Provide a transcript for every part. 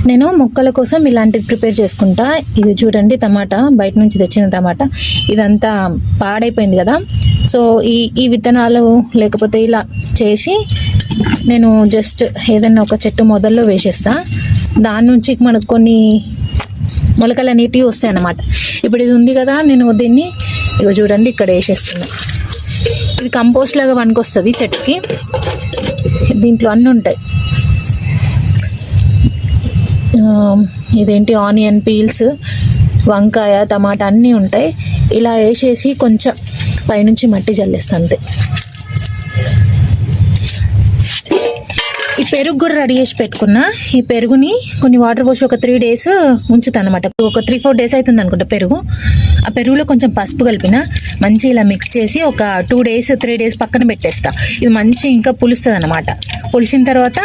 నేను మొక్కల కోసం ఇలాంటిది ప్రిపేర్ చేసుకుంటా. ఇది చూడండి, టమాటా బయట నుంచి తెచ్చిన టమాటా, ఇదంతా పాడైపోయింది కదా. సో ఈ విత్తనాలు లేకపోతే ఇలా చేసి నేను జస్ట్ ఏదైనా ఒక చెట్టు మొదల్లో వేసేస్తా. దాని నుంచి మనకు కొన్ని మొలకలు అనేటివి వస్తాయి అన్నమాట. ఇప్పుడు ఇది ఉంది కదా, నేను దీన్ని చూడండి ఇక్కడ వేసేస్తున్నా. ఇది కంపోస్ట్ లాగా పనికొస్తుంది చెట్టుకి. దీంట్లో అన్నీ ఉంటాయి. ఇదేంటి ఆనియన్ పీల్స్, వంకాయ, టమాటా అన్నీ ఉంటాయి. ఇలా వేసేసి కొంచెం పైనుంచి మట్టి జల్లేస్తా అంతే. ఈ పెరుగు కూడా రెడీ చేసి పెట్టుకున్నా. ఈ పెరుగుని కొన్ని వాటర్ పోసి ఒక 3 days ఉంచుతాను అనమాట. ఒక 3-4 days అవుతుంది అనుకుంటా పెరుగు. ఆ పెరుగులో కొంచెం పసుపు కలిపిన మంచి ఇలా మిక్స్ చేసి ఒక 2-3 days పక్కన పెట్టేస్తా. ఇది మంచి ఇంకా పులుస్తుంది అనమాట. పులిసిన తర్వాత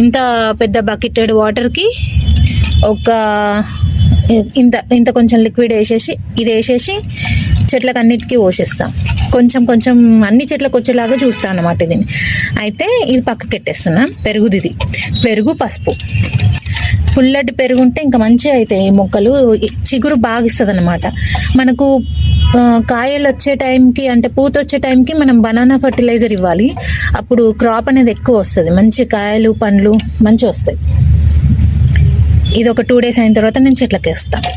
ఇంత పెద్ద బకెటెడ్ వాటర్కి ఒక ఇంత కొంచెం లిక్విడ్ వేసేసి ఇది వేసేసి చెట్లకు అన్నిటికీ పోసేస్తాం. కొంచెం కొంచెం అన్ని చెట్లకు వచ్చేలాగా చూస్తాను అన్నమాట దీన్ని. అయితే ఇది పక్కకి పెట్టేస్తున్నా. ఇది పెరుగు, పసుపు. పుల్లటి పెరుగు ఉంటే ఇంకా మంచిగా అవుతాయి మొక్కలు. చిగురు బాగా ఇస్తుంది అనమాట. మనకు కాయలు వచ్చే టైంకి, అంటే పూత వచ్చే టైంకి మనం బనానా ఫర్టిలైజర్ ఇవ్వాలి. అప్పుడు క్రాప్ అనేది ఎక్కువ వస్తుంది. మంచి కాయలు, పండ్లు మంచిగా వస్తాయి. ఇది ఒక 2 days అయిన తర్వాత నేను చెట్లకి వేస్తాను.